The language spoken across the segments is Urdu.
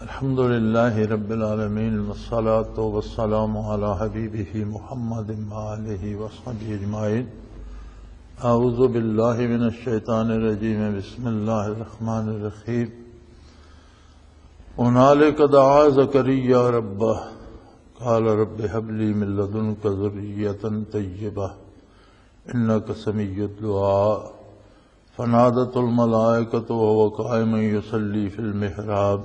الحمد لله رب العالمين والصلاة والسلام على حبيبه محمد وآله وصحبه أجمعين. أعوذ بالله من الشيطان الرجيم. بسم الله الرحمن الرحيم. هنالك دعا زكريا ربه قال رب هب لي من لدنك ذرية طيبة إنك سميع الدعاء. فنادته الملائكة وهو قائم يصلي في المحراب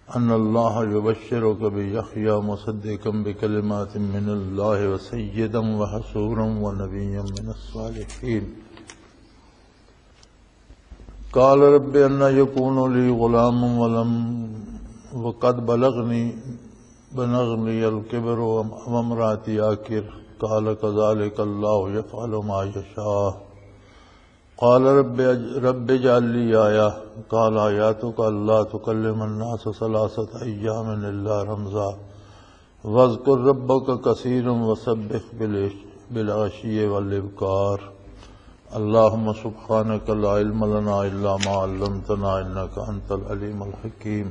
أن الله يبشرك بيحيى مصدقا بكلمات من الله وسيدا وحصورا ونبيا من الصالحين. قال رب أن يكون لي غلام وقد بلغني الكبر وامرأتي عاقر. قال كذلك الله يفعل ما يشاء. قال رب اجعل لي آية. قال آياتك ألا تكلم الناس 3 أيام إلا رمزا واذكر ربك كثيرا وسبح بالعشي والإبكار. اللهم سبحانك لا علم لنا إلا ما علمتنا إنك أنت العليم الحكيم.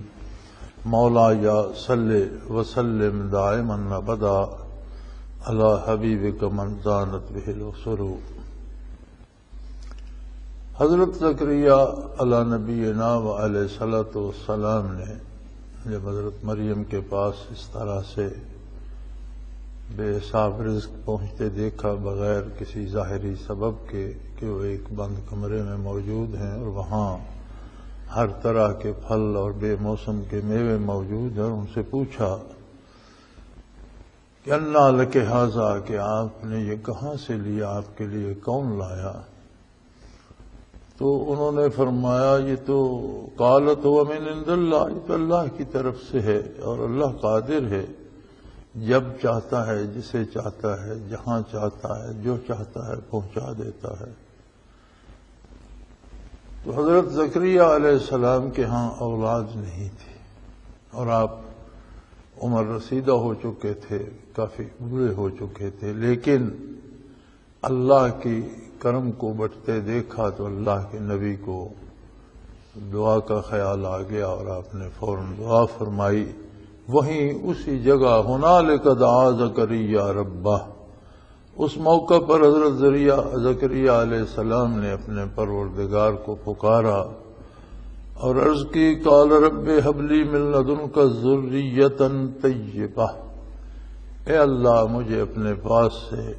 مولاي صل وسلم دائما أبدا على حبيبك من زانت به الأسر. حضرت زکریا علی نبینا وعلیہ الصلوۃ والسلام نے جب حضرت مریم کے پاس اس طرح سے بے حساب رزق پہنچتے دیکھا بغیر کسی ظاہری سبب کے کہ وہ ایک بند کمرے میں موجود ہیں اور وہاں ہر طرح کے پھل اور بے موسم کے میوے موجود ہیں، ان سے پوچھا کہ انا لک ھذا، کہ آپ نے یہ کہاں سے لیا، آپ کے لیے کون لایا؟ تو انہوں نے فرمایا یہ تو قالت هو من عند اللہ، یہ تو اللہ کی طرف سے ہے اور اللہ قادر ہے، جب چاہتا ہے جسے چاہتا ہے جہاں چاہتا ہے جو چاہتا ہے پہنچا دیتا ہے۔ تو حضرت زکریا علیہ السلام کے ہاں اولاد نہیں تھی اور آپ عمر رسیدہ ہو چکے تھے، کافی بوڑھے ہو چکے تھے، لیکن اللہ کی کرم کو بٹتے دیکھا تو اللہ کے نبی کو دعا کا خیال آ گیا اور آپ نے فوراً دعا فرمائی۔ وہیں اسی جگہ ہنالک دعا زکریا ربہ، اس موقع پر حضرت زکریا علیہ السلام نے اپنے پروردگار کو پکارا اور عرض کی قال رب ہب لی من لدنک ذریۃ طیبہ، اے اللہ مجھے اپنے پاس سے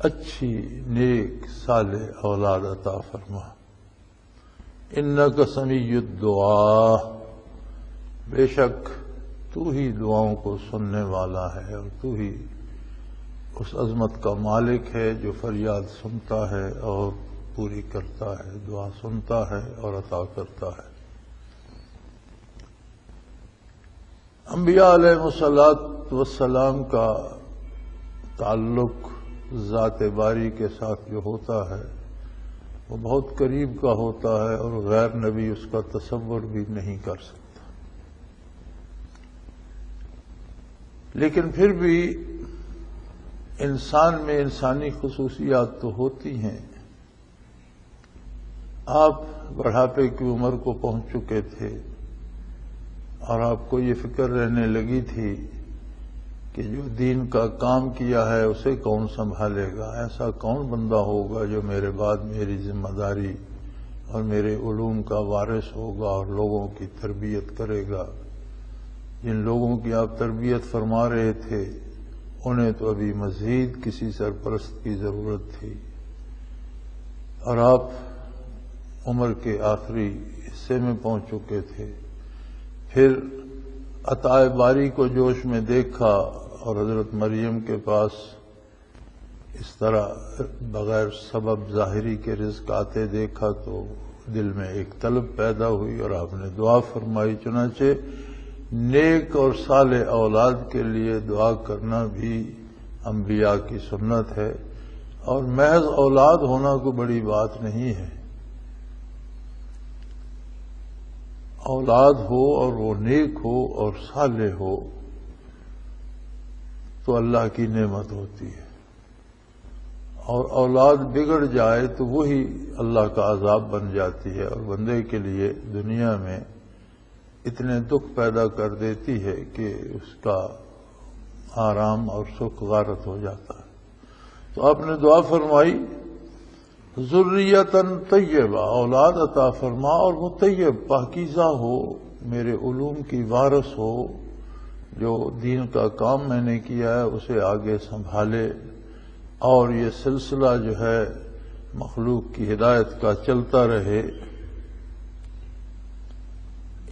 اچھی نیک صالح اولاد عطا فرما۔ انک سمیع الدعاء، بے شک تو ہی دعاؤں کو سننے والا ہے اور تو ہی اس عظمت کا مالک ہے جو فریاد سنتا ہے اور پوری کرتا ہے، دعا سنتا ہے اور عطا کرتا ہے۔ انبیاء علیہ الصلوۃ والسلام کا تعلق ذات باری کے ساتھ جو ہوتا ہے وہ بہت قریب کا ہوتا ہے اور غیر نبی اس کا تصور بھی نہیں کر سکتا، لیکن پھر بھی انسان میں انسانی خصوصیات تو ہوتی ہیں۔ آپ بڑھاپے کی عمر کو پہنچ چکے تھے اور آپ کو یہ فکر رہنے لگی تھی کہ جو دین کا کام کیا ہے اسے کون سنبھالے گا، ایسا کون بندہ ہوگا جو میرے بعد میری ذمہ داری اور میرے علوم کا وارث ہوگا اور لوگوں کی تربیت کرے گا۔ جن لوگوں کی آپ تربیت فرما رہے تھے انہیں تو ابھی مزید کسی سرپرست کی ضرورت تھی اور آپ عمر کے آخری حصے میں پہنچ چکے تھے۔ پھر عطائے باری کو جوش میں دیکھا اور حضرت مریم کے پاس اس طرح بغیر سبب ظاہری کے رزق آتے دیکھا تو دل میں ایک طلب پیدا ہوئی اور آپ نے دعا فرمائی۔ چنانچہ نیک اور صالح اولاد کے لیے دعا کرنا بھی انبیاء کی سنت ہے اور محض اولاد ہونا کوئی بڑی بات نہیں ہے۔ اولاد ہو اور وہ نیک ہو اور صالح ہو تو اللہ کی نعمت ہوتی ہے، اور اولاد بگڑ جائے تو وہی اللہ کا عذاب بن جاتی ہے اور بندے کے لیے دنیا میں اتنے دکھ پیدا کر دیتی ہے کہ اس کا آرام اور سکھ غارت ہو جاتا ہے۔ تو آپ نے دعا فرمائی ذریتاً طیبہ، اولاد عطا فرما اور وہ طیب پاکیزہ ہو، میرے علوم کی وارث ہو، جو دین کا کام میں نے کیا ہے اسے آگے سنبھالے اور یہ سلسلہ جو ہے مخلوق کی ہدایت کا چلتا رہے۔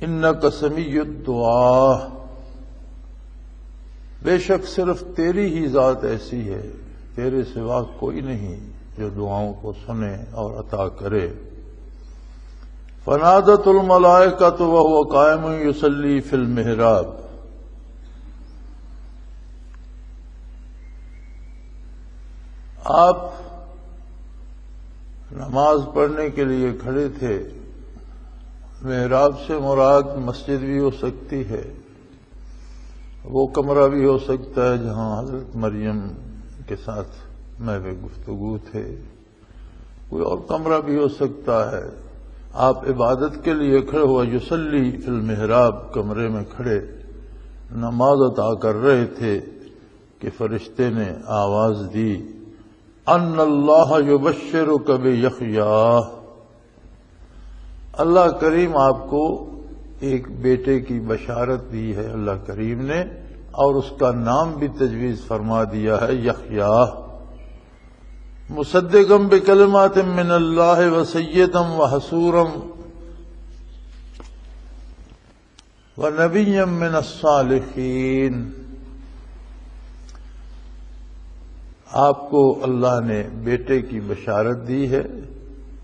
انک سمیع الدعا، بے شک صرف تیری ہی ذات ایسی ہے، تیرے سوا کوئی نہیں جو دعاؤں کو سنے اور عطا کرے۔ فنادت الملائکۃ وہو قائم یصلی فی المحراب، آپ نماز پڑھنے کے لیے کھڑے تھے۔ محراب سے مراد مسجد بھی ہو سکتی ہے، وہ کمرہ بھی ہو سکتا ہے جہاں حضرت مریم کے ساتھ محو گفتگو تھے، کوئی اور کمرہ بھی ہو سکتا ہے۔ آپ عبادت کے لیے کھڑے ہوئے، یصلی فی المحراب، کمرے میں کھڑے نماز عطا کر رہے تھے کہ فرشتے نے آواز دی ان اللہ یبشرک بیحییٰ، اللہ کریم آپ کو ایک بیٹے کی بشارت دی ہے اللہ کریم نے، اور اس کا نام بھی تجویز فرما دیا ہے یحییٰ، مصدقا بکلمات من اللہ وسیدا وحصورا ونبیا من الصالحین۔ آپ کو اللہ نے بیٹے کی بشارت دی ہے،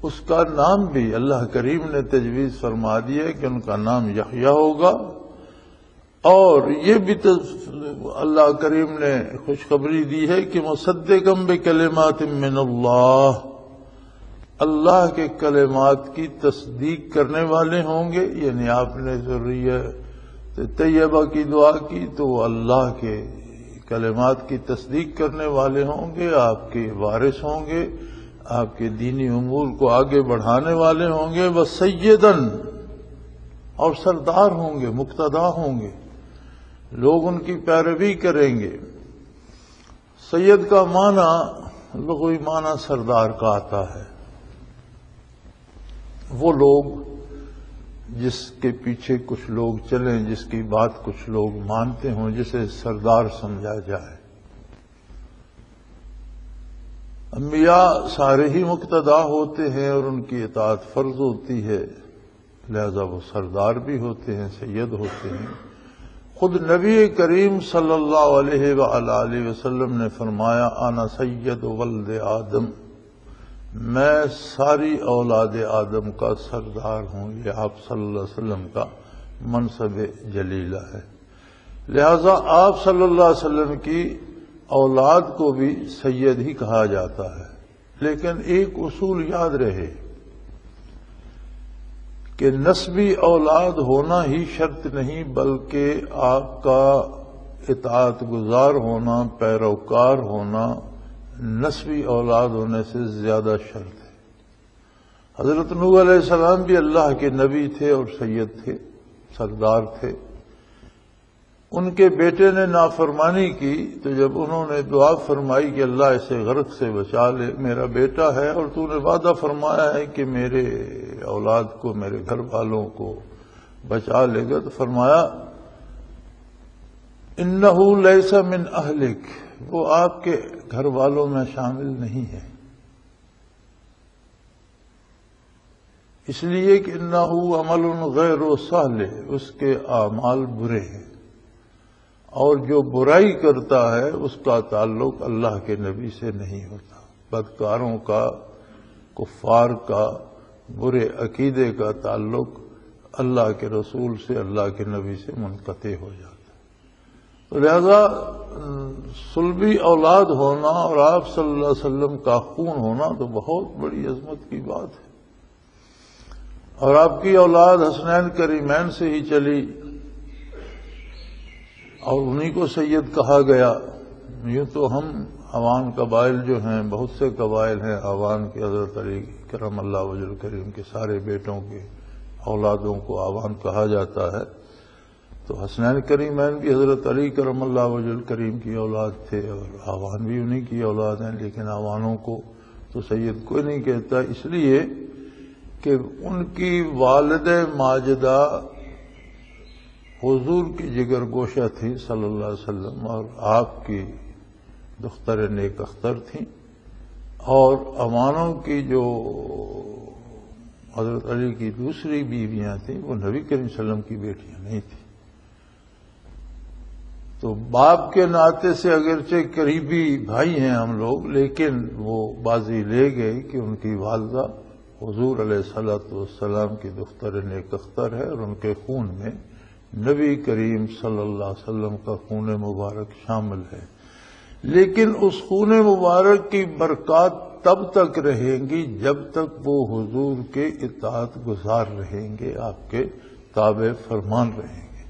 اس کا نام بھی اللہ کریم نے تجویز فرما دیا ہے کہ ان کا نام یحییٰ ہوگا، اور یہ بھی اللہ کریم نے خوشخبری دی ہے کہ مصدقا بکلمات من اللہ، اللہ کے کلمات کی تصدیق کرنے والے ہوں گے۔ یعنی آپ نے ذریت طیبہ کی دعا کی تو وہ اللہ کے کلمات کی تصدیق کرنے والے ہوں گے، آپ کے وارث ہوں گے، آپ کے دینی امور کو آگے بڑھانے والے ہوں گے، وسیداً، اور سردار ہوں گے، مقتدا ہوں گے، لوگ ان کی پیروی کریں گے۔ سید کا معنی لغوی معنی سردار کا آتا ہے، وہ لوگ جس کے پیچھے کچھ لوگ چلیں، جس کی بات کچھ لوگ مانتے ہوں، جسے سردار سمجھا جائے۔ انبیاء سارے ہی مقتدا ہوتے ہیں اور ان کی اطاعت فرض ہوتی ہے، لہذا وہ سردار بھی ہوتے ہیں، سید ہوتے ہیں۔ خود نبی کریم صلی اللہ علیہ وآلہ وسلم نے فرمایا انا سید ولد آدم، میں ساری اولاد آدم کا سردار ہوں۔ یہ آپ صلی اللہ علیہ وسلم کا منصب جلیلہ ہے، لہذا آپ صلی اللہ علیہ وسلم کی اولاد کو بھی سید ہی کہا جاتا ہے۔ لیکن ایک اصول یاد رہے کہ نسبی اولاد ہونا ہی شرط نہیں، بلکہ آپ کا اطاعت گزار ہونا، پیروکار ہونا نسبی اولاد ہونے سے زیادہ شرط ہے۔ حضرت نوح علیہ السلام بھی اللہ کے نبی تھے اور سید تھے، سردار تھے۔ ان کے بیٹے نے نافرمانی کی تو جب انہوں نے دعا فرمائی کہ اللہ اسے غرق سے بچا لے، میرا بیٹا ہے اور تو نے وعدہ فرمایا ہے کہ میرے اولاد کو، میرے گھر والوں کو بچا لے گا، تو فرمایا انہ لیس من اہلک، وہ آپ کے گھر والوں میں شامل نہیں ہے، اس لیے کہ انہ عمل غیر صالح، اس کے اعمال برے ہیں، اور جو برائی کرتا ہے اس کا تعلق اللہ کے نبی سے نہیں ہوتا۔ بدکاروں کا، کفار کا، برے عقیدے کا تعلق اللہ کے رسول سے، اللہ کے نبی سے منقطع ہو جاتا ہے۔ تو لہذا صلبی اولاد ہونا اور آپ صلی اللہ علیہ وسلم کا خون ہونا تو بہت بڑی عظمت کی بات ہے، اور آپ کی اولاد حسنین کریمین سے ہی چلی اور انہی کو سید کہا گیا۔ یوں تو ہم عوان قبائل جو ہیں، بہت سے قبائل ہیں عوان کے، حضرت علی کرم اللہ وجہ کریم کے سارے بیٹوں کے اولادوں کو آوان کہا جاتا ہے، تو حسنین کریمین بھی حضرت علی کرم اللہ وجہ الکریم کی اولاد تھے اور آوان بھی انہی کی اولاد ہیں، لیکن آوانوں کو تو سید کوئی نہیں کہتا، اس لیے کہ ان کی والد ماجدہ حضور کی جگر گوشہ تھی صلی اللہ علیہ وسلم، اور آپ کی دختر نیک اختر تھیں، اور امانوں کی جو حضرت علی کی دوسری بیویاں تھیں وہ نبی کریم صلی اللہ علیہ وسلم کی بیٹیاں نہیں تھیں۔ تو باپ کے ناطے سے اگرچہ قریبی بھائی ہیں ہم لوگ، لیکن وہ بازی لے گئے کہ ان کی والدہ حضور علیہ الصلوۃ والسلام کی دختر نیک اختر ہے، اور ان کے خون میں نبی کریم صلی اللہ علیہ وسلم کا خون مبارک شامل ہے۔ لیکن اس خون مبارک کی برکات تب تک رہیں گی جب تک وہ حضور کے اطاعت گزار رہیں گے، آپ کے تابع فرمان رہیں گے۔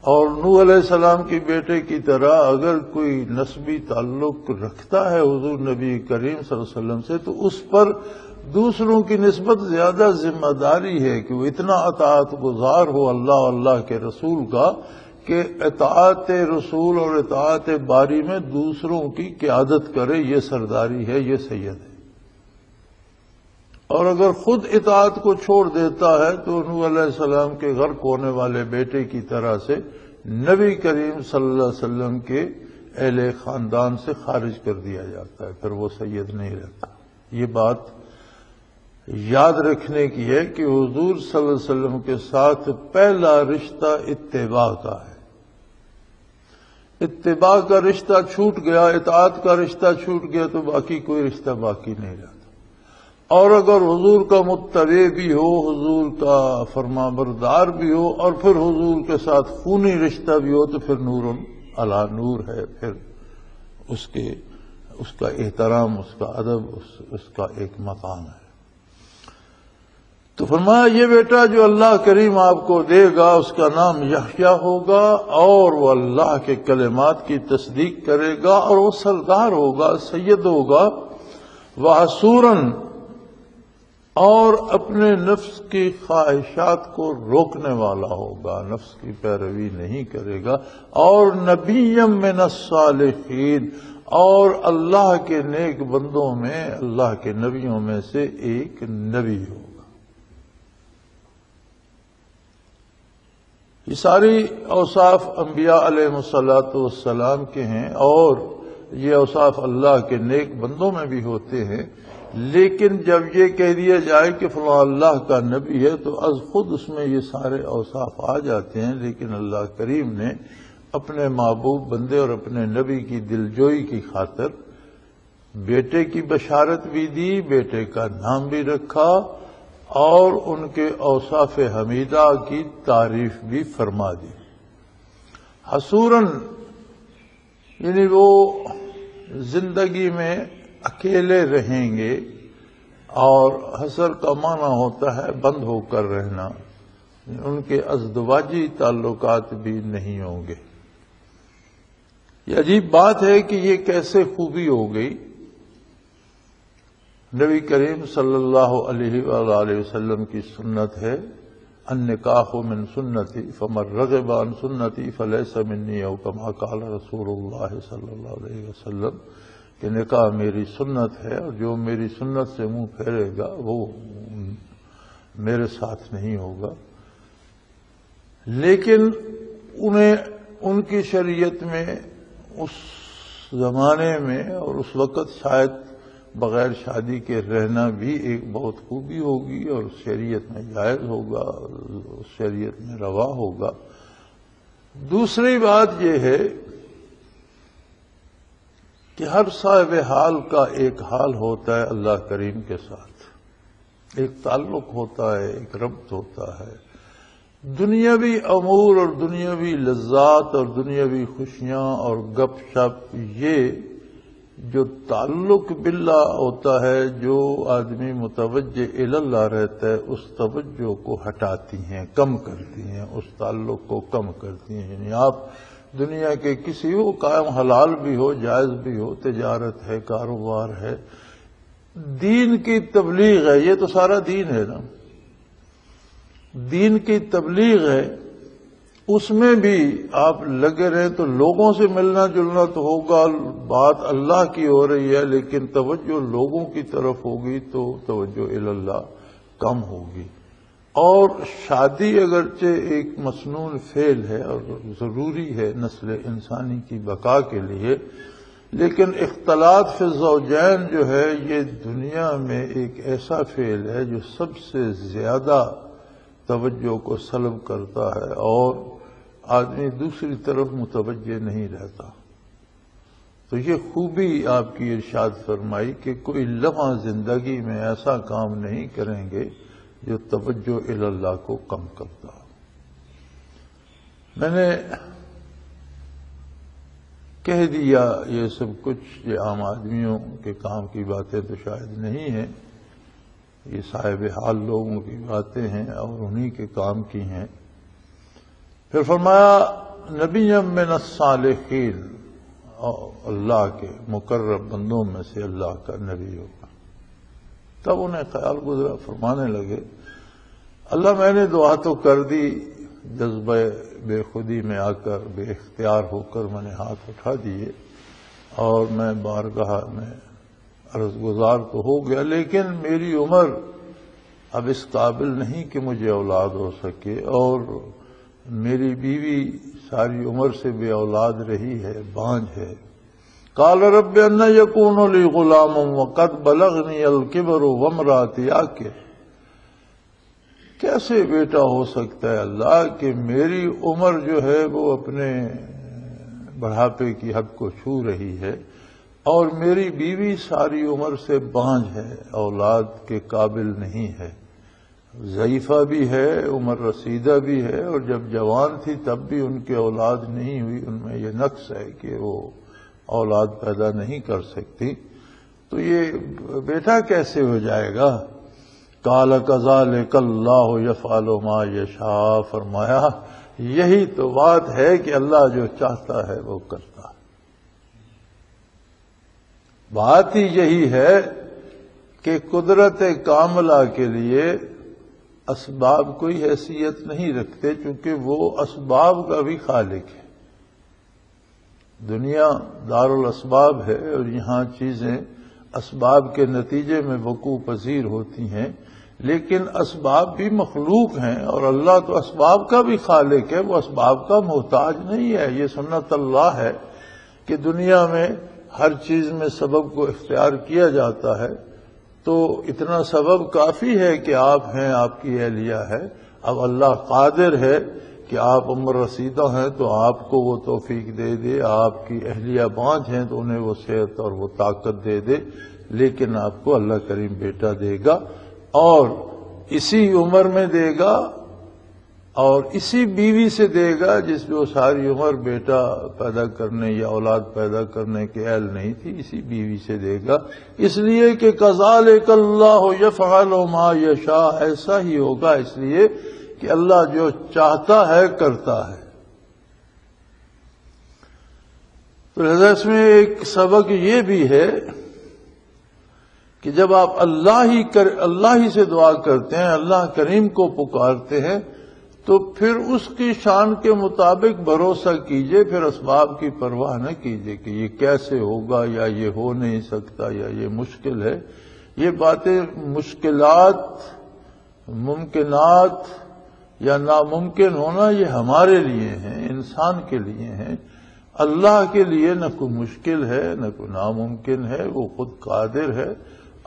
اور نوح علیہ السلام کی بیٹے کی طرح اگر کوئی نسبی تعلق رکھتا ہے حضور نبی کریم صلی اللہ علیہ وسلم سے، تو اس پر دوسروں کی نسبت زیادہ ذمہ داری ہے کہ وہ اتنا اطاعت گزار ہو اللہ اور اللہ کے رسول کا کہ اطاعت رسول اور اطاعت باری میں دوسروں کی قیادت کرے، یہ سرداری ہے، یہ سید ہے۔ اور اگر خود اطاعت کو چھوڑ دیتا ہے تو نوح علیہ السلام کے غرق ہونے والے بیٹے کی طرح سے نبی کریم صلی اللہ علیہ وسلم کے اہل خاندان سے خارج کر دیا جاتا ہے، پھر وہ سید نہیں رہتا۔ یہ بات یاد رکھنے کی ہے کہ حضور صلی اللہ علیہ وسلم کے ساتھ پہلا رشتہ اتباع کا ہے۔ اتباع کا رشتہ چھوٹ گیا، اطاعت کا رشتہ چھوٹ گیا تو باقی کوئی رشتہ باقی نہیں رہتا۔ اور اگر حضور کا متبع بھی ہو، حضور کا فرما بردار بھی ہو، اور پھر حضور کے ساتھ خونی رشتہ بھی ہو، تو پھر نور علی نور ہے، پھر اس کا احترام، اس کا ادب، اس کا ایک مقام ہے۔ تو فرمایا یہ بیٹا جو اللہ کریم آپ کو دے گا اس کا نام یحییٰ ہوگا، اور وہ اللہ کے کلمات کی تصدیق کرے گا، اور وہ سردار ہوگا، سید ہوگا، وحصوراً، اور اپنے نفس کی خواہشات کو روکنے والا ہوگا، نفس کی پیروی نہیں کرے گا، اور نبی من الصالحین، اور اللہ کے نیک بندوں میں، اللہ کے نبیوں میں سے ایک نبی ہوگا۔ یہ ساری اوصاف انبیاء علیہ الصلوۃ والسلام کے ہیں، اور یہ اوصاف اللہ کے نیک بندوں میں بھی ہوتے ہیں، لیکن جب یہ کہہ دیا جائے کہ فلاں اللہ کا نبی ہے تو از خود اس میں یہ سارے اوصاف آ جاتے ہیں، لیکن اللہ کریم نے اپنے محبوب بندے اور اپنے نبی کی دلجوئی کی خاطر بیٹے کی بشارت بھی دی، بیٹے کا نام بھی رکھا، اور ان کے اوصاف حمیدہ کی تعریف بھی فرما دی۔ حصوراً یعنی وہ زندگی میں اکیلے رہیں گے، اور حصر کا معنی ہوتا ہے بند ہو کر رہنا، ان کے ازدواجی تعلقات بھی نہیں ہوں گے۔ یہ عجیب بات ہے کہ یہ کیسے خوبی ہو گئی۔ نبی کریم صلی اللہ علیہ وآلہ وسلم کی سنت ہے النکاح من سنتی فمن رغب عن سنتی فلیس منی، او کما قال رسول اللہ صلی اللہ علیہ وسلم، کہ نکاح میری سنت ہے، اور جو میری سنت سے منہ پھیرے گا وہ میرے ساتھ نہیں ہوگا۔ لیکن انہیں ان کی شریعت میں اس زمانے میں اور اس وقت شاید بغیر شادی کے رہنا بھی ایک بہت خوبی ہوگی، اور شریعت میں جائز ہوگا، شریعت میں روا ہوگا۔ دوسری بات یہ ہے کہ ہر صاحب حال کا ایک حال ہوتا ہے اللہ کریم کے ساتھ، ایک تعلق ہوتا ہے، ایک ربط ہوتا ہے۔ دنیاوی امور اور دنیاوی لذات اور دنیاوی خوشیاں اور گپ شپ، یہ جو تعلق باللہ ہوتا ہے، جو آدمی متوجہ اللہ رہتا ہے، اس توجہ کو ہٹاتی ہیں، کم کرتی ہیں، اس تعلق کو کم کرتی ہیں۔ یعنی آپ دنیا کے کسی ہو، قائم حلال بھی ہو، جائز بھی ہو، تجارت ہے، کاروبار ہے، دین کی تبلیغ ہے، یہ تو سارا دین ہے نا۔ دین کی تبلیغ ہے، اس میں بھی آپ لگے رہیں تو لوگوں سے ملنا جلنا تو ہوگا، بات اللہ کی ہو رہی ہے لیکن توجہ لوگوں کی طرف ہوگی تو توجہ اللہ کم ہوگی۔ اور شادی اگرچہ ایک مسنون فعل ہے اور ضروری ہے نسل انسانی کی بقا کے لیے، لیکن اختلاط فی الزوجین جو ہے یہ دنیا میں ایک ایسا فعل ہے جو سب سے زیادہ توجہ کو سلب کرتا ہے اور آدمی دوسری طرف متوجہ نہیں رہتا۔ تو یہ خوبی آپ کی ارشاد فرمائی کہ کوئی لمحہ زندگی میں ایسا کام نہیں کریں گے جو توجہ اللہ کو کم کرتا۔ میں نے کہہ دیا یہ سب کچھ، یہ عام آدمیوں کے کام کی باتیں تو شاید نہیں ہیں، یہ صاحب حال لوگوں کی باتیں ہیں اور انہی کے کام کی ہیں۔ پھر فرمایا نبی من الصالحین، اللہ کے مقرب بندوں میں سے اللہ کا نبی ہوگا۔ تب انہیں خیال گزرا، فرمانے لگے اللہ میں نے دعا تو کر دی، جذبہ بے خودی میں آ کر بے اختیار ہو کر میں نے ہاتھ اٹھا دیے اور میں بارگاہ میں عرض گزار تو ہو گیا، لیکن میری عمر اب اس قابل نہیں کہ مجھے اولاد ہو سکے، اور میری بیوی ساری عمر سے بے اولاد رہی ہے، بانجھ ہے۔ قال رب ان یکون لی غلام وقد بلغنی الکبر وامرأتی عاقر، کیسے بیٹا ہو سکتا ہے اللہ کہ میری عمر جو ہے وہ اپنے بڑھاپے کی حد کو چھو رہی ہے اور میری بیوی ساری عمر سے بانجھ ہے، اولاد کے قابل نہیں ہے، ضعیفہ بھی ہے، عمر رسیدہ بھی ہے، اور جب جوان تھی تب بھی ان کے اولاد نہیں ہوئی، ان میں یہ نقص ہے کہ وہ اولاد پیدا نہیں کر سکتی، تو یہ بیٹا کیسے ہو جائے گا؟ قال کذالک اللہ یفعل ما یشاء، فرمایا یہی تو بات ہے کہ اللہ جو چاہتا ہے وہ کرتا ہے۔ بات ہی یہی ہے کہ قدرت کاملہ کے لیے اسباب کوئی حیثیت نہیں رکھتے، چونکہ وہ اسباب کا بھی خالق ہے۔ دنیا دار الاسباب ہے اور یہاں چیزیں اسباب کے نتیجے میں وقوع پذیر ہوتی ہیں، لیکن اسباب بھی مخلوق ہیں اور اللہ تو اسباب کا بھی خالق ہے، وہ اسباب کا محتاج نہیں ہے۔ یہ سنت اللہ ہے کہ دنیا میں ہر چیز میں سبب کو اختیار کیا جاتا ہے، تو اتنا سبب کافی ہے کہ آپ ہیں، آپ کی اہلیہ ہے۔ اب اللہ قادر ہے کہ آپ عمر رسیدہ ہیں تو آپ کو وہ توفیق دے دے، آپ کی اہلیہ بانجھ ہیں تو انہیں وہ صحت اور وہ طاقت دے دے، لیکن آپ کو اللہ کریم بیٹا دے گا اور اسی عمر میں دے گا اور اسی بیوی سے دے گا جس میں وہ ساری عمر بیٹا پیدا کرنے یا اولاد پیدا کرنے کے اہل نہیں تھی، اسی بیوی سے دے گا، اس لیے کہ کذالک اللہ یفعل ما یشاء، ایسا ہی ہوگا اس لیے کہ اللہ جو چاہتا ہے کرتا ہے۔ تو لہذا اس میں ایک سبق یہ بھی ہے کہ جب آپ اللہ ہی سے دعا کرتے ہیں، اللہ کریم کو پکارتے ہیں، تو پھر اس کی شان کے مطابق بھروسہ کیجئے، پھر اسباب کی پرواہ نہ کیجئے کہ یہ کیسے ہوگا یا یہ ہو نہیں سکتا یا یہ مشکل ہے۔ یہ باتیں مشکلات، ممکنات یا ناممکن ہونا یہ ہمارے لیے ہیں، انسان کے لیے ہیں۔ اللہ کے لیے نہ کوئی مشکل ہے نہ کوئی ناممکن ہے، وہ خود قادر ہے،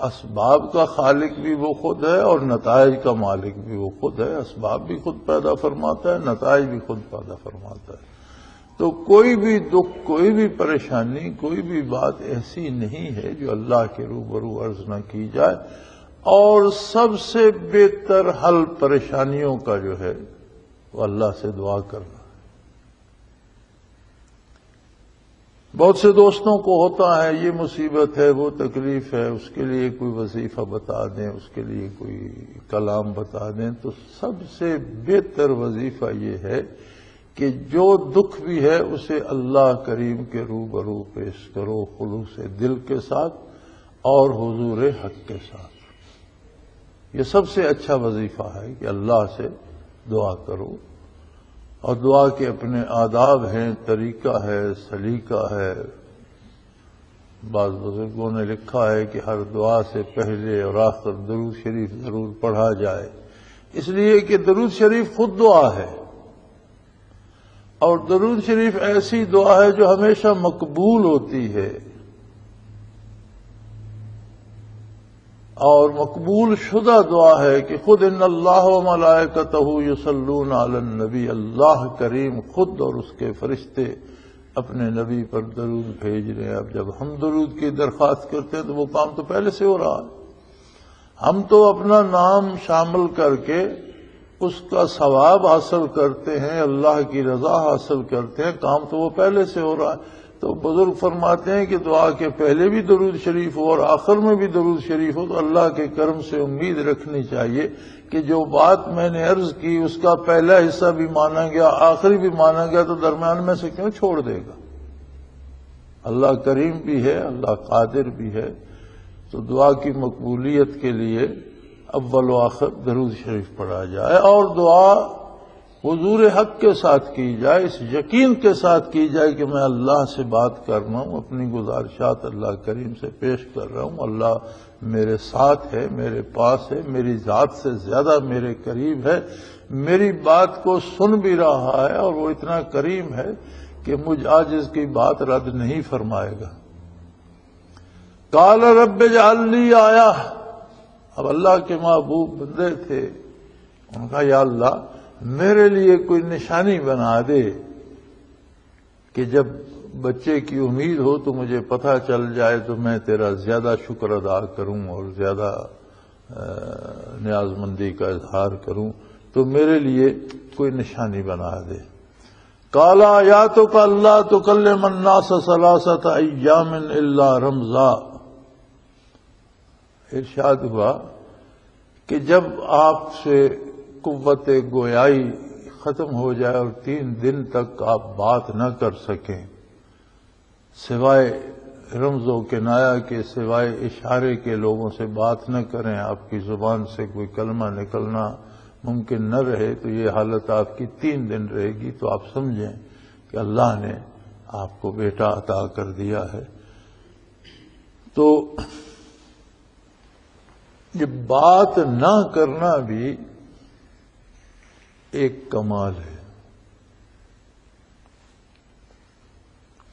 اسباب کا خالق بھی وہ خود ہے اور نتائج کا مالک بھی وہ خود ہے، اسباب بھی خود پیدا فرماتا ہے، نتائج بھی خود پیدا فرماتا ہے۔ تو کوئی بھی دکھ، کوئی بھی پریشانی، کوئی بھی بات ایسی نہیں ہے جو اللہ کے روبرو عرض نہ کی جائے، اور سب سے بہتر حل پریشانیوں کا جو ہے وہ اللہ سے دعا کرنا۔ بہت سے دوستوں کو ہوتا ہے یہ مصیبت ہے، وہ تکلیف ہے، اس کے لیے کوئی وظیفہ بتا دیں، اس کے لیے کوئی کلام بتا دیں، تو سب سے بہتر وظیفہ یہ ہے کہ جو دکھ بھی ہے اسے اللہ کریم کے روبرو پیش کرو، خلوص دل کے ساتھ اور حضور حق کے ساتھ۔ یہ سب سے اچھا وظیفہ ہے کہ اللہ سے دعا کرو. اور دعا کے اپنے آداب ہیں، طریقہ ہے، سلیقہ ہے. بعض بزرگوں نے لکھا ہے کہ ہر دعا سے پہلے اور آخر درود شریف ضرور پڑھا جائے، اس لیے کہ درود شریف خود دعا ہے، اور درود شریف ایسی دعا ہے جو ہمیشہ مقبول ہوتی ہے، اور مقبول شدہ دعا ہے کہ خود ان اللہ و ملائکتہ یصلون علی النبی، اللہ کریم خود اور اس کے فرشتے اپنے نبی پر درود بھیج رہے ہیں. اب جب ہم درود کی درخواست کرتے ہیں تو وہ کام تو پہلے سے ہو رہا ہے. ہم تو اپنا نام شامل کر کے اس کا ثواب حاصل کرتے ہیں، اللہ کی رضا حاصل کرتے ہیں، کام تو وہ پہلے سے ہو رہا ہے. تو بزرگ فرماتے ہیں کہ دعا کے پہلے بھی درود شریف ہو اور آخر میں بھی درود شریف ہو، تو اللہ کے کرم سے امید رکھنی چاہیے کہ جو بات میں نے عرض کی اس کا پہلا حصہ بھی مانا گیا، آخری بھی مانا گیا، تو درمیان میں سے کیوں چھوڑ دے گا؟ اللہ کریم بھی ہے، اللہ قادر بھی ہے. تو دعا کی مقبولیت کے لیے اول و آخر درود شریف پڑھا جائے، اور دعا حضور حق کے ساتھ کی جائے، اس یقین کے ساتھ کی جائے کہ میں اللہ سے بات کر رہا ہوں، اپنی گزارشات اللہ کریم سے پیش کر رہا ہوں، اللہ میرے ساتھ ہے، میرے پاس ہے، میری ذات سے زیادہ میرے قریب ہے، میری بات کو سن بھی رہا ہے، اور وہ اتنا کریم ہے کہ مجھ عاجز کی بات رد نہیں فرمائے گا. قال رب اجعل لی آیہ، اب اللہ کے محبوب بندے تھے، انہوں نے کہا یا اللہ میرے لیے کوئی نشانی بنا دے کہ جب بچے کی امید ہو تو مجھے پتہ چل جائے تو میں تیرا زیادہ شکر ادا کروں اور زیادہ نیاز مندی کا اظہار کروں، تو میرے لیے کوئی نشانی بنا دے. قال آیاتک اللہ تکلم الناس ثلاثۃ ایام الا رمزا، ارشاد ہوا کہ جب آپ سے قوت گویائی ختم ہو جائے اور 3 دن تک آپ بات نہ کر سکیں، سوائے رمز و کنایہ کے، سوائے اشارے کے لوگوں سے بات نہ کریں، آپ کی زبان سے کوئی کلمہ نکلنا ممکن نہ رہے، تو یہ حالت آپ کی 3 دن رہے گی، تو آپ سمجھیں کہ اللہ نے آپ کو بیٹا عطا کر دیا ہے. تو یہ بات نہ کرنا بھی ایک کمال ہے.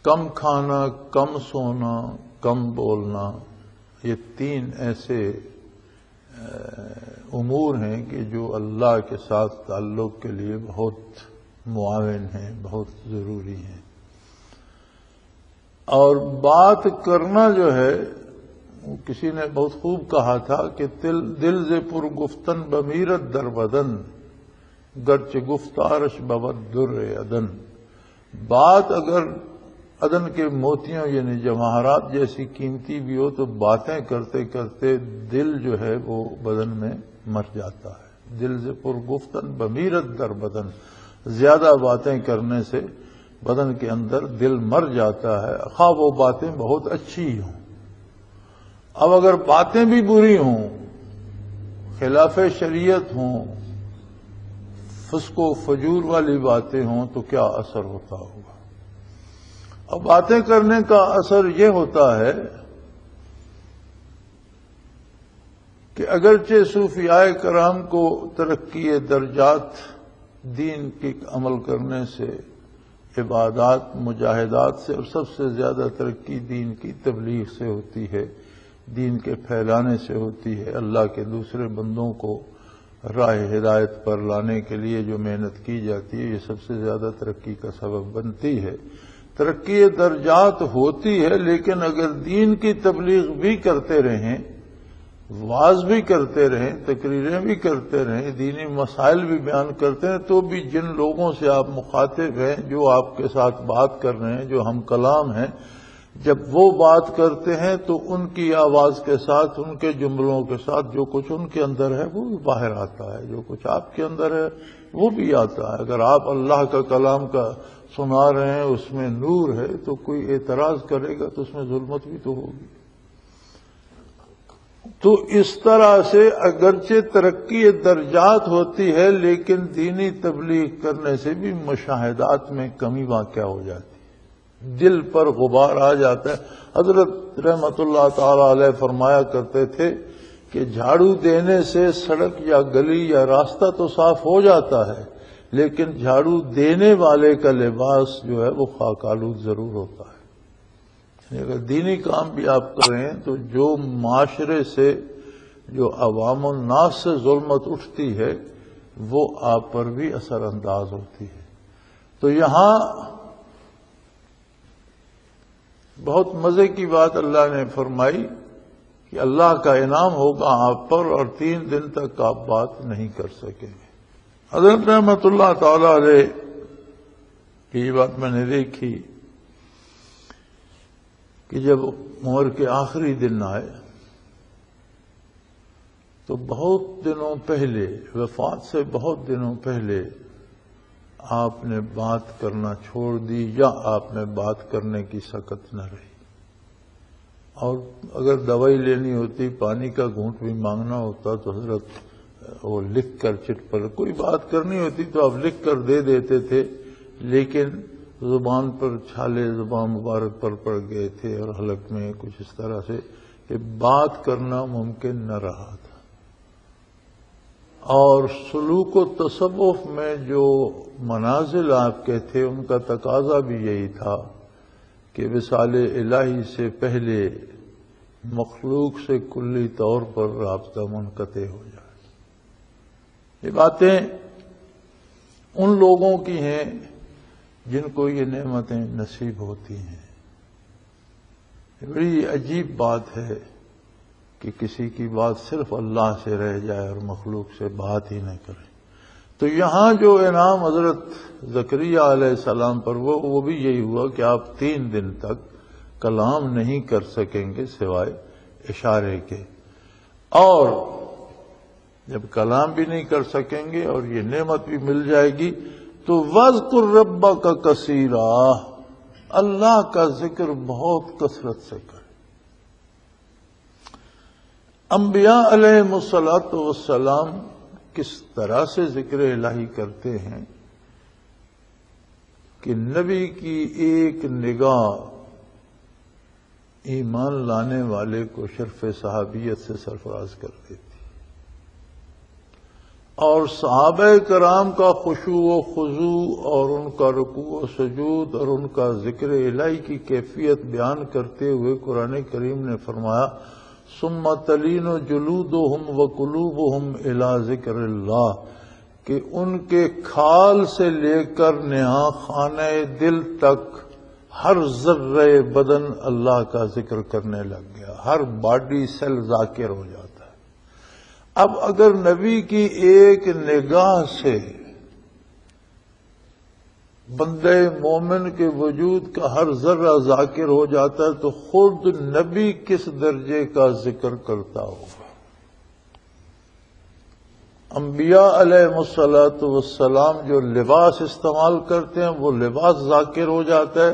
کم کھانا، کم سونا، کم بولنا، یہ 3 ایسے امور ہیں کہ جو اللہ کے ساتھ تعلق کے لیے بہت معاون ہیں، بہت ضروری ہیں. اور بات کرنا جو ہے، کسی نے بہت خوب کہا تھا کہ دل ز پر گفتن بمیرت در بدن، گرچہ گفتارش بود در عدن. بات اگر عدن کے موتیوں یعنی جواہرات جیسی قیمتی بھی ہو، تو باتیں کرتے کرتے دل جو ہے وہ بدن میں مر جاتا ہے. دل سے پر گفتن بمیرت در بدن، زیادہ باتیں کرنے سے بدن کے اندر دل مر جاتا ہے، خواہ وہ باتیں بہت اچھی ہوں. اب اگر باتیں بھی بری ہوں، خلاف شریعت ہوں، فسق و فجور والی باتیں ہوں، تو کیا اثر ہوتا ہوگا؟ اب باتیں کرنے کا اثر یہ ہوتا ہے کہ اگرچہ صوفیاء کرام کو ترقی درجات دین کی عمل کرنے سے، عبادات، مجاہدات سے، اور سب سے زیادہ ترقی دین کی تبلیغ سے ہوتی ہے، دین کے پھیلانے سے ہوتی ہے، اللہ کے دوسرے بندوں کو راہ ہدایت پر لانے کے لیے جو محنت کی جاتی ہے، یہ سب سے زیادہ ترقی کا سبب بنتی ہے. ترقی درجات ہوتی ہے، لیکن اگر دین کی تبلیغ بھی کرتے رہیں، وعظ بھی کرتے رہیں، تقریریں بھی کرتے رہیں، دینی مسائل بھی بیان کرتے ہیں، تو بھی جن لوگوں سے آپ مخاطب ہیں، جو آپ کے ساتھ بات کر رہے ہیں، جو ہم کلام ہیں، جب وہ بات کرتے ہیں تو ان کی آواز کے ساتھ، ان کے جملوں کے ساتھ جو کچھ ان کے اندر ہے وہ بھی باہر آتا ہے، جو کچھ آپ کے اندر ہے وہ بھی آتا ہے. اگر آپ اللہ کا کلام کا سنا رہے ہیں، اس میں نور ہے، تو کوئی اعتراض کرے گا تو اس میں ظلمت بھی تو ہوگی. تو اس طرح سے اگرچہ ترقی درجات ہوتی ہے، لیکن دینی تبلیغ کرنے سے بھی مشاہدات میں کمی واقع ہو جاتی ہے، دل پر غبار آ جاتا ہے۔ حضرت رحمت اللہ تعالی علیہ فرمایا کرتے تھے کہ جھاڑو دینے سے سڑک یا گلی یا راستہ تو صاف ہو جاتا ہے، لیکن جھاڑو دینے والے کا لباس جو ہے وہ خاک آلود ضرور ہوتا ہے۔ اگر دینی کام بھی آپ کر رہے ہیں تو جو معاشرے سے، جو عوام الناس سے ظلمت اٹھتی ہے وہ آپ پر بھی اثر انداز ہوتی ہے۔ تو یہاں بہت مزے کی بات اللہ نے فرمائی کہ اللہ کا انعام ہوگا آپ پر اور 3 دن تک آپ بات نہیں کر سکیں گے۔ حضرت رحمت اللہ تعالی علیہ کی بات میں نے دیکھی کہ جب عمر کے آخری دن آئے تو بہت دنوں پہلے، وفات سے بہت دنوں پہلے آپ نے بات کرنا چھوڑ دی، یا آپ نے بات کرنے کی سکت نہ رہی۔ اور اگر دوائی لینی ہوتی، پانی کا گھونٹ بھی مانگنا ہوتا تو حضرت وہ لکھ کر چٹ پر، کوئی بات کرنی ہوتی تو آپ لکھ کر دے دیتے تھے، لیکن زبان پر چھالے زبان مبارک پر پڑ گئے تھے اور حلق میں کچھ اس طرح سے کہ بات کرنا ممکن نہ رہا تھا۔ اور سلوک و تصوف میں جو منازل آپ کے تھے ان کا تقاضا بھی یہی تھا کہ وصال الہی سے پہلے مخلوق سے کلی طور پر رابطہ منقطع ہو جائے۔ یہ باتیں ان لوگوں کی ہیں جن کو یہ نعمتیں نصیب ہوتی ہیں۔ بڑی عجیب بات ہے کہ کسی کی بات صرف اللہ سے رہ جائے اور مخلوق سے بات ہی نہ کرے۔ تو یہاں جو انعام حضرت زکریا علیہ السلام پر وہ بھی یہی ہوا کہ آپ 3 دن تک کلام نہیں کر سکیں گے سوائے اشارے کے، اور جب کلام بھی نہیں کر سکیں گے اور یہ نعمت بھی مل جائے گی تو وَاذْكُرْ رَبَّكَ كَثِيرًا، اللہ کا ذکر بہت کثرت سے کرے۔ انبیاء علیہ الصلاۃ والسلام کس طرح سے ذکر الہی کرتے ہیں کہ نبی کی ایک نگاہ ایمان لانے والے کو شرف صحابیت سے سرفراز کر دیتی، اور صحابہ کرام کا خشوع و خضوع اور ان کا رکوع و سجود اور ان کا ذکر الہی کی کیفیت بیان کرتے ہوئے قرآن کریم نے فرمایا ثم تلین جلودہم وقلوبہم الی ذکر اللہ، کہ ان کے کھال سے لے کر نہا خانہ دل تک ہر ذرہ بدن اللہ کا ذکر کرنے لگ گیا، ہر باڈی سیل ذاکر ہو جاتا ہے۔ اب اگر نبی کی ایک نگاہ سے بندے مومن کے وجود کا ہر ذرہ ذاکر ہو جاتا ہے تو خود نبی کس درجے کا ذکر کرتا ہوگا۔ انبیاء علیہ الصلاۃ والسلام جو لباس استعمال کرتے ہیں وہ لباس ذاکر ہو جاتا ہے،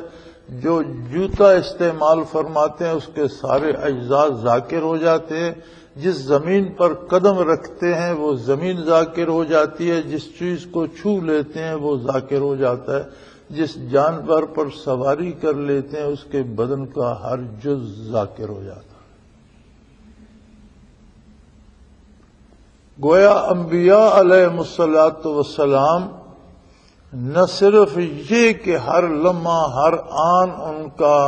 جو جوتا استعمال فرماتے ہیں اس کے سارے اجزاء ذاکر ہو جاتے ہیں، جس زمین پر قدم رکھتے ہیں وہ زمین ذاکر ہو جاتی ہے، جس چیز کو چھو لیتے ہیں وہ ذاکر ہو جاتا ہے، جس جانور پر سواری کر لیتے ہیں اس کے بدن کا ہر جز ذاکر ہو جاتا ہے۔ گویا انبیاء علیہ الصلاۃ والسلام نہ صرف یہ کہ ہر لمحہ ہر آن ان کا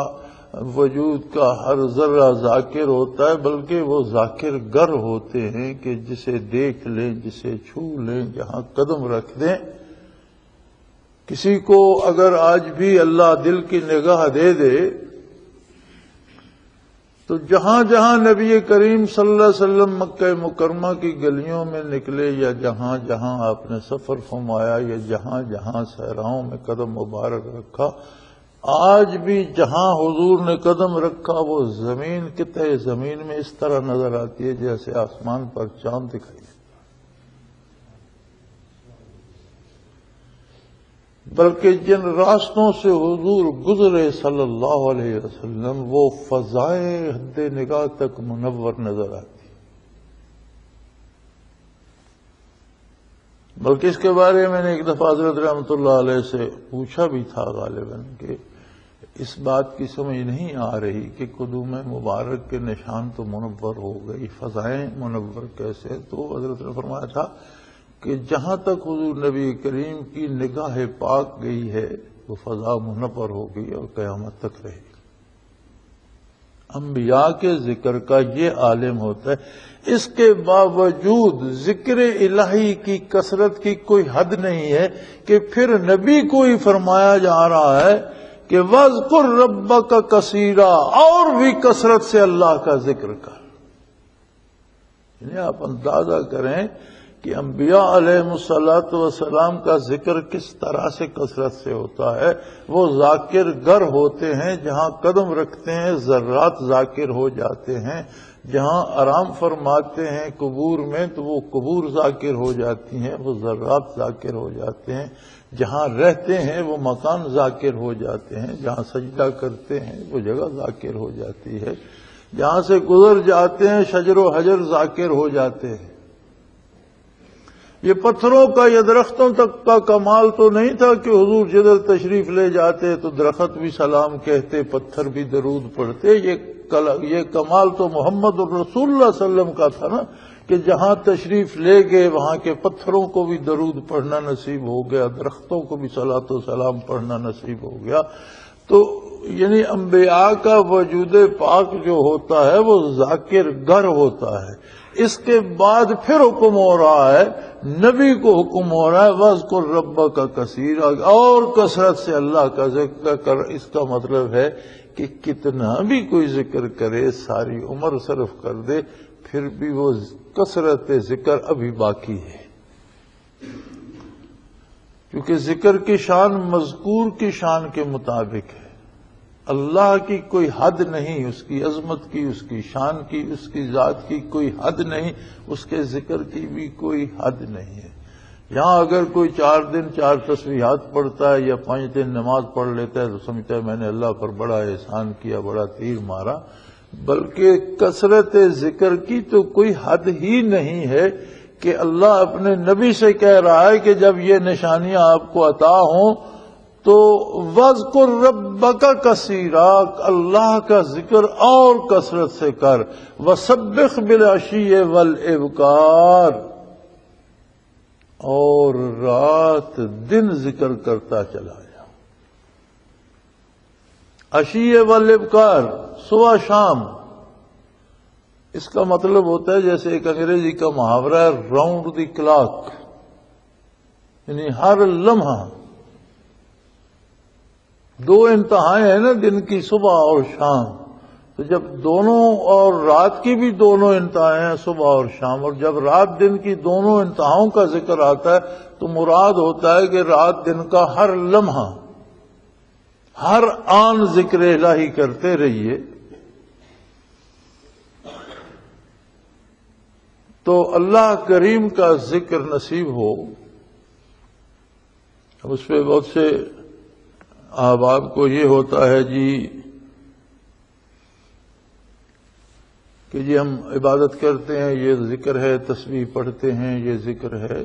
وجود کا ہر ذرہ ذاکر ہوتا ہے، بلکہ وہ ذاکر گر ہوتے ہیں کہ جسے دیکھ لیں، جسے چھو لیں، جہاں قدم رکھ دیں۔ کسی کو اگر آج بھی اللہ دل کی نگاہ دے دے تو جہاں جہاں نبی کریم صلی اللہ علیہ وسلم مکہ مکرمہ کی گلیوں میں نکلے، یا جہاں جہاں آپ نے سفر فرمایا، یا جہاں جہاں صحراؤں میں قدم مبارک رکھا، آج بھی جہاں حضور نے قدم رکھا وہ زمین قطع زمین میں اس طرح نظر آتی ہے جیسے آسمان پر چاند دکھائی دیتا، بلکہ جن راستوں سے حضور گزرے صلی اللہ علیہ وسلم وہ فضائے حد نگاہ تک منور نظر آتی، بلکہ اس کے بارے میں نے ایک دفعہ حضرت رحمۃ اللہ علیہ سے پوچھا بھی تھا غالباً کہ اس بات کی سمجھ نہیں آ رہی کہ قدوم مبارک کے نشان تو منور ہو گئی، فضائیں منور کیسے؟ تو حضرت نے فرمایا تھا کہ جہاں تک حضور نبی کریم کی نگاہ پاک گئی ہے وہ فضا منور ہو گئی اور قیامت تک رہے گی۔ انبیاء کے ذکر کا یہ عالم ہوتا ہے، اس کے باوجود ذکر الہی کی کثرت کی کوئی حد نہیں ہے کہ پھر نبی کو ہی فرمایا جا رہا ہے کہ وَاذْكُرْ رَبَّكَ كَثِيرًا، اور بھی کثرت سے اللہ کا ذکر کر۔ یعنی آپ اندازہ کریں کہ انبیاء علیہ الصلوۃ والسلام کا ذکر کس طرح سے کثرت سے ہوتا ہے۔ وہ ذاکر گر ہوتے ہیں، جہاں قدم رکھتے ہیں ذرات ذاکر ہو جاتے ہیں، جہاں آرام فرماتے ہیں قبور میں تو وہ قبور ذاکر ہو جاتی ہیں، وہ ذرات ذاکر ہو جاتے ہیں، جہاں رہتے ہیں وہ مکان ذاکر ہو جاتے ہیں، جہاں سجدہ کرتے ہیں وہ جگہ ذاکر ہو جاتی ہے، جہاں سے گزر جاتے ہیں شجر و حجر ذاکر ہو جاتے ہیں۔ یہ پتھروں کا یا درختوں تک کا کمال تو نہیں تھا کہ حضور جدھر تشریف لے جاتے تو درخت بھی سلام کہتے، پتھر بھی درود پڑھتے۔ یہ کمال تو محمد الرسول اللہ صلی اللہ علیہ وسلم کا تھا نا، کہ جہاں تشریف لے گئے وہاں کے پتھروں کو بھی درود پڑھنا نصیب ہو گیا، درختوں کو بھی صلاۃ و سلام پڑھنا نصیب ہو گیا۔ تو یعنی انبیاء کا وجود پاک جو ہوتا ہے وہ ذاکر گر ہوتا ہے۔ اس کے بعد پھر حکم ہو رہا ہے، نبی کو حکم ہو رہا ہے وَاذْكُرْ رَبَّكَ كَثِيرًا، اور کثرت سے اللہ کا ذکر کر۔ اس کا مطلب ہے کہ کتنا بھی کوئی ذکر کرے، ساری عمر صرف کر دے، پھر بھی وہ کثرت ذکر ابھی باقی ہے، کیونکہ ذکر کی شان مذکور کی شان کے مطابق ہے۔ اللہ کی کوئی حد نہیں، اس کی عظمت کی، اس کی شان کی، اس کی ذات کی کوئی حد نہیں، اس کے ذکر کی بھی کوئی حد نہیں ہے۔ یہاں اگر کوئی 4 دن 4 تسبیحات پڑھتا ہے یا 5 دن نماز پڑھ لیتا ہے تو سمجھتا ہے میں نے اللہ پر بڑا احسان کیا، بڑا تیر مارا، بلکہ کثرت ذکر کی تو کوئی حد ہی نہیں ہے کہ اللہ اپنے نبی سے کہہ رہا ہے کہ جب یہ نشانیاں آپ کو عطا ہوں تو وَاذْكُرْ رَبَّكَ كَثِيرًا، اللہ کا ذکر اور کثرت سے کر، وَسَبِّحْ بِالْعَشِيِّ وَالْإِبْكَارِ، اور رات دن ذکر کرتا چلا جا۔ عشیہ والابکار، صبح شام، اس کا مطلب ہوتا ہے جیسے ایک انگریزی کا محاورہ ہے راؤنڈ دی کلاک، یعنی ہر لمحہ۔ 2 انتہائیں ہیں نا دن کی، صبح اور شام، تو جب دونوں اور رات کی بھی دونوں انتہائیں ہیں، صبح اور شام، اور جب رات دن کی دونوں انتہاؤں کا ذکر آتا ہے تو مراد ہوتا ہے کہ رات دن کا ہر لمحہ، ہر آن ذکر الہی کرتے رہیے۔ تو اللہ کریم کا ذکر نصیب ہو۔ اس پہ بہت سے احباب کو یہ ہوتا ہے کہ جی ہم عبادت کرتے ہیں، یہ ذکر ہے، تسبیح پڑھتے ہیں، یہ ذکر ہے۔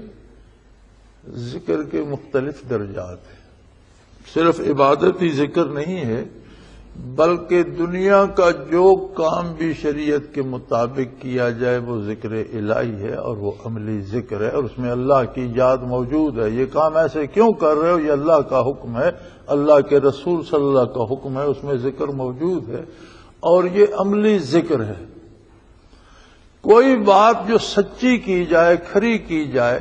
ذکر کے مختلف درجات ہیں، صرف عبادت ہی ذکر نہیں ہے، بلکہ دنیا کا جو کام بھی شریعت کے مطابق کیا جائے وہ ذکر الہی ہے، اور وہ عملی ذکر ہے، اور اس میں اللہ کی یاد موجود ہے۔ یہ کام ایسے کیوں کر رہے ہو، یہ اللہ کا حکم ہے، اللہ کے رسول صلی اللہ کا حکم ہے، اس میں ذکر موجود ہے، اور یہ عملی ذکر ہے۔ کوئی بات جو سچی کی جائے، کھری کی جائے،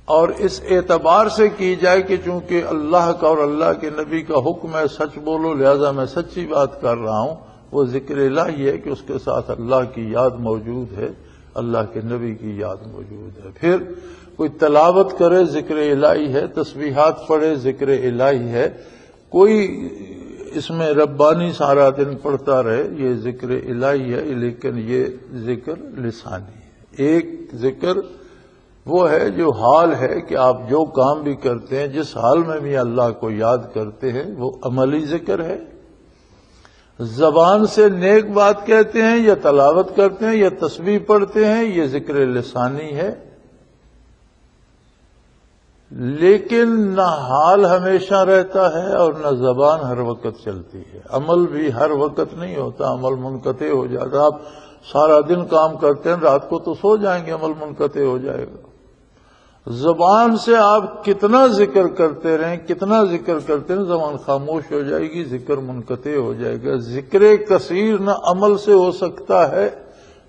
اور اس اعتبار سے کی جائے کہ چونکہ اللہ کا اور اللہ کے نبی کا حکم ہے سچ بولو، لہذا میں سچی بات کر رہا ہوں، وہ ذکر الہی ہے کہ اس کے ساتھ اللہ کی یاد موجود ہے، اللہ کے نبی کی یاد موجود ہے۔ پھر کوئی تلاوت کرے، ذکر الہی ہے، تسبیحات پڑھے، ذکر الہی ہے، کوئی اس میں ربانی سارا دن پڑھتا رہے، یہ ذکر الہی ہے، لیکن یہ ذکر لسانی ہے۔ ایک ذکر وہ ہے جو حال ہے کہ آپ جو کام بھی کرتے ہیں، جس حال میں بھی اللہ کو یاد کرتے ہیں، وہ عملی ذکر ہے۔ زبان سے نیک بات کہتے ہیں یا تلاوت کرتے ہیں یا تسبیح پڑھتے ہیں، یہ ذکر لسانی ہے۔ لیکن نہ حال ہمیشہ رہتا ہے اور نہ زبان ہر وقت چلتی ہے. عمل بھی ہر وقت نہیں ہوتا، عمل منقطع ہو جاتا. آپ سارا دن کام کرتے ہیں، رات کو تو سو جائیں گے، عمل منقطع ہو جائے گا. زبان سے آپ کتنا ذکر کرتے رہیں، کتنا ذکر کرتے ہیں، زبان خاموش ہو جائے گی، ذکر منقطع ہو جائے گا. ذکر کثیر نہ عمل سے ہو سکتا ہے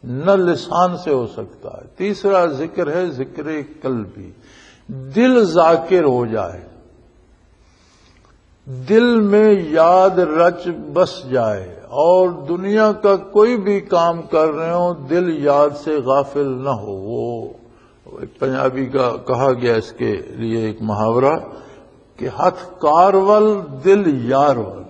نہ لسان سے ہو سکتا ہے. تیسرا ذکر ہے ذکر قلبی. دل ذاکر ہو جائے، دل میں یاد رچ بس جائے، اور دنیا کا کوئی بھی کام کر رہے ہو دل یاد سے غافل نہ ہو. وہ ایک پنجابی کا کہا گیا اس کے لیے ایک محاورہ کہ ہتھ کارول دل یارول.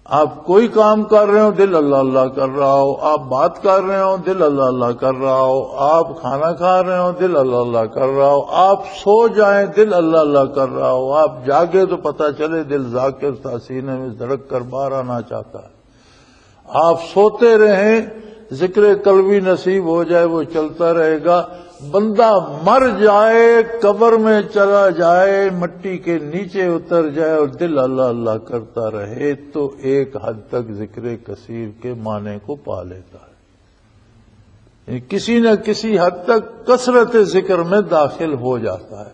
آپ کوئی کام کر رہے ہو دل اللہ اللہ کر رہا ہو، آپ بات کر رہے ہو دل اللہ اللہ کر رہا ہو، آپ کھانا کھا رہے ہو دل اللہ اللہ کر رہا ہو، آپ سو جائیں دل اللہ اللہ کر رہا ہو، آپ جاگے تو پتہ چلے دل ذاکر تھا، سینے میں دھڑک کر باہر آنا چاہتا ہے. آپ سوتے رہیں، ذکر قلبی نصیب ہو جائے، وہ چلتا رہے گا. بندہ مر جائے، قبر میں چلا جائے، مٹی کے نیچے اتر جائے اور دل اللہ اللہ کرتا رہے تو ایک حد تک ذکر کثیر کے معنی کو پا لیتا ہے. کسی نہ کسی حد تک کثرت ذکر میں داخل ہو جاتا ہے.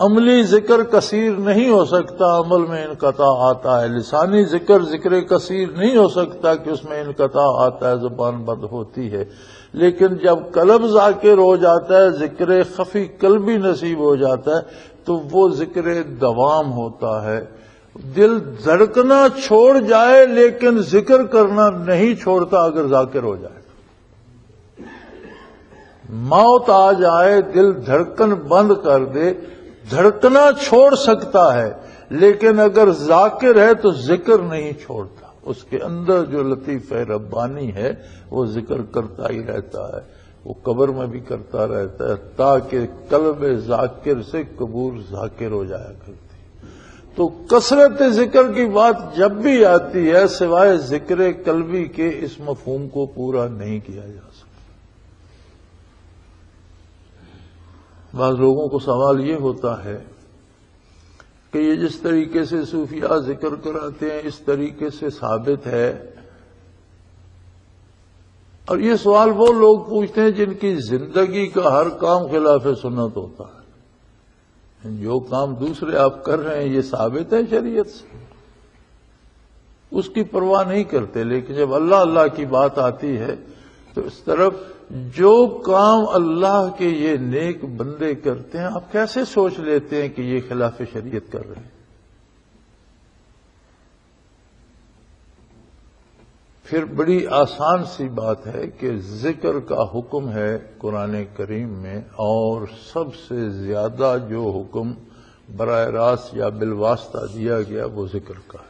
عملی ذکر کثیر نہیں ہو سکتا، عمل میں انقطاع آتا ہے. لسانی ذکر ذکر کثیر نہیں ہو سکتا کہ اس میں انقطاع آتا ہے، زبان بند ہوتی ہے. لیکن جب قلب ذاکر ہو جاتا ہے، ذکر خفی قلبی نصیب ہو جاتا ہے تو وہ ذکر دوام ہوتا ہے. دل دھڑکنا چھوڑ جائے لیکن ذکر کرنا نہیں چھوڑتا اگر ذاکر ہو جائے. موت آ جائے، دل دھڑکن بند کر دے، دھڑکنا چھوڑ سکتا ہے لیکن اگر ذاکر ہے تو ذکر نہیں چھوڑتا. اس کے اندر جو لطیف ربانی ہے وہ ذکر کرتا ہی رہتا ہے، وہ قبر میں بھی کرتا رہتا ہے تاکہ قلب ذاکر سے قبور ذاکر ہو جایا کرتی. تو کثرت ذکر کی بات جب بھی آتی ہے سوائے ذکر قلبی کے اس مفہوم کو پورا نہیں کیا جا سکتا. بعض لوگوں کو سوال یہ ہوتا ہے کہ یہ جس طریقے سے صوفیاء ذکر کراتے ہیں اس طریقے سے ثابت ہے؟ اور یہ سوال وہ لوگ پوچھتے ہیں جن کی زندگی کا ہر کام خلاف سنت ہوتا ہے. جو کام دوسرے آپ کر رہے ہیں یہ ثابت ہے شریعت سے، اس کی پرواہ نہیں کرتے. لیکن جب اللہ اللہ کی بات آتی ہے تو اس طرف جو کام اللہ کے یہ نیک بندے کرتے ہیں آپ کیسے سوچ لیتے ہیں کہ یہ خلاف شریعت کر رہے ہیں؟ پھر بڑی آسان سی بات ہے کہ ذکر کا حکم ہے قرآن کریم میں، اور سب سے زیادہ جو حکم براہ راست یا بالواسطہ دیا گیا وہ ذکر کا ہے.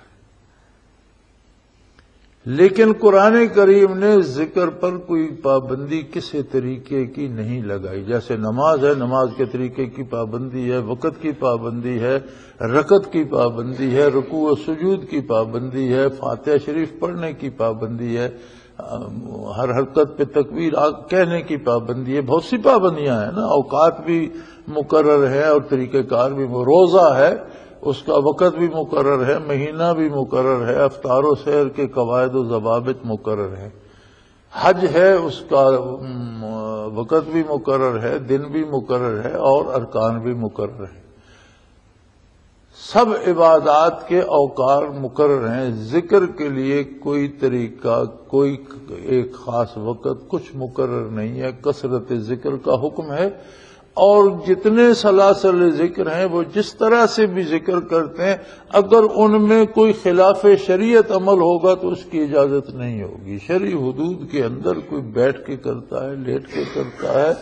لیکن قرآن کریم نے ذکر پر کوئی پابندی کسی طریقے کی نہیں لگائی. جیسے نماز ہے، نماز کے طریقے کی پابندی ہے، وقت کی پابندی ہے، رکعت کی پابندی ہے، رکوع و سجود کی پابندی ہے، فاتحہ شریف پڑھنے کی پابندی ہے، ہر حرکت پہ تکبیر کہنے کی پابندی ہے. بہت سی پابندیاں ہیں نا. اوقات بھی مقرر ہے اور طریقہ کار بھی. روزہ ہے اس کا وقت بھی مقرر ہے، مہینہ بھی مقرر ہے، افطار و سحر کے قواعد و ضوابط مقرر ہیں. حج ہے اس کا وقت بھی مقرر ہے، دن بھی مقرر ہے اور ارکان بھی مقرر ہیں. سب عبادات کے اوقات مقرر ہیں. ذکر کے لیے کوئی طریقہ، کوئی ایک خاص وقت کچھ مقرر نہیں ہے. کثرت ذکر کا حکم ہے، اور جتنے سلاسل ذکر ہیں وہ جس طرح سے بھی ذکر کرتے ہیں اگر ان میں کوئی خلاف شریعت عمل ہوگا تو اس کی اجازت نہیں ہوگی. شرعی حدود کے اندر کوئی بیٹھ کے کرتا ہے، لیٹ کے کرتا ہے،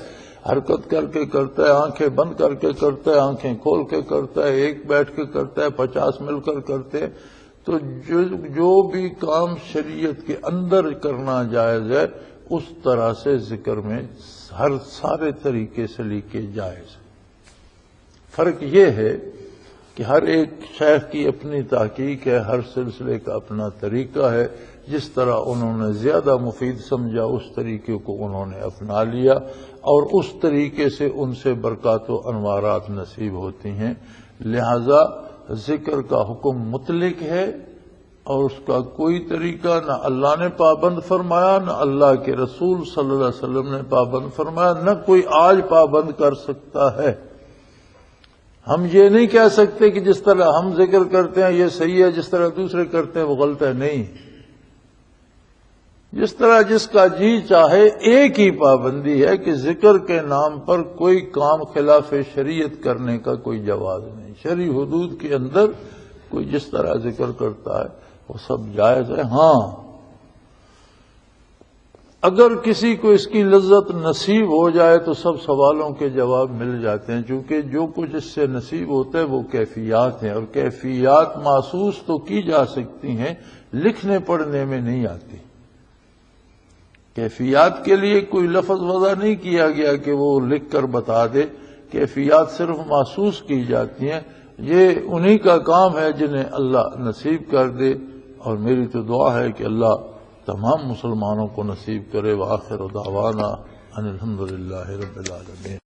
حرکت کر کے کرتا ہے، آنکھیں بند کر کے کرتا ہے، آنکھیں کھول کے کرتا ہے، ایک بیٹھ کے کرتا ہے، 50 مل کر کرتے ہیں. تو جو بھی کام شریعت کے اندر کرنا جائز ہے اس طرح سے ذکر میں ہر سارے طریقے سے لیکے جائز. فرق یہ ہے کہ ہر ایک شیخ کی اپنی تحقیق ہے، ہر سلسلے کا اپنا طریقہ ہے. جس طرح انہوں نے زیادہ مفید سمجھا اس طریقے کو انہوں نے اپنا لیا، اور اس طریقے سے ان سے برکات و انوارات نصیب ہوتی ہیں. لہذا ذکر کا حکم مطلق ہے اور اس کا کوئی طریقہ نہ اللہ نے پابند فرمایا، نہ اللہ کے رسول صلی اللہ علیہ وسلم نے پابند فرمایا، نہ کوئی آج پابند کر سکتا ہے. ہم یہ نہیں کہہ سکتے کہ جس طرح ہم ذکر کرتے ہیں یہ صحیح ہے، جس طرح دوسرے کرتے ہیں وہ غلط ہے. نہیں، جس طرح جس کا جی چاہے. ایک ہی پابندی ہے کہ ذکر کے نام پر کوئی کام خلاف شریعت کرنے کا کوئی جواز نہیں. شرعی حدود کے اندر کوئی جس طرح ذکر کرتا ہے وہ سب جائز ہے. ہاں، اگر کسی کو اس کی لذت نصیب ہو جائے تو سب سوالوں کے جواب مل جاتے ہیں، چونکہ جو کچھ اس سے نصیب ہوتا ہے وہ کیفیات ہیں، اور کیفیات محسوس تو کی جا سکتی ہیں، لکھنے پڑھنے میں نہیں آتی. کیفیات کے لیے کوئی لفظ وضع نہیں کیا گیا کہ وہ لکھ کر بتا دے. کیفیات صرف محسوس کی جاتی ہیں. یہ انہی کا کام ہے جنہیں اللہ نصیب کر دے، اور میری تو دعا ہے کہ اللہ تمام مسلمانوں کو نصیب کرے. وآخر دعوانا ان الحمدللہ رب العالمین.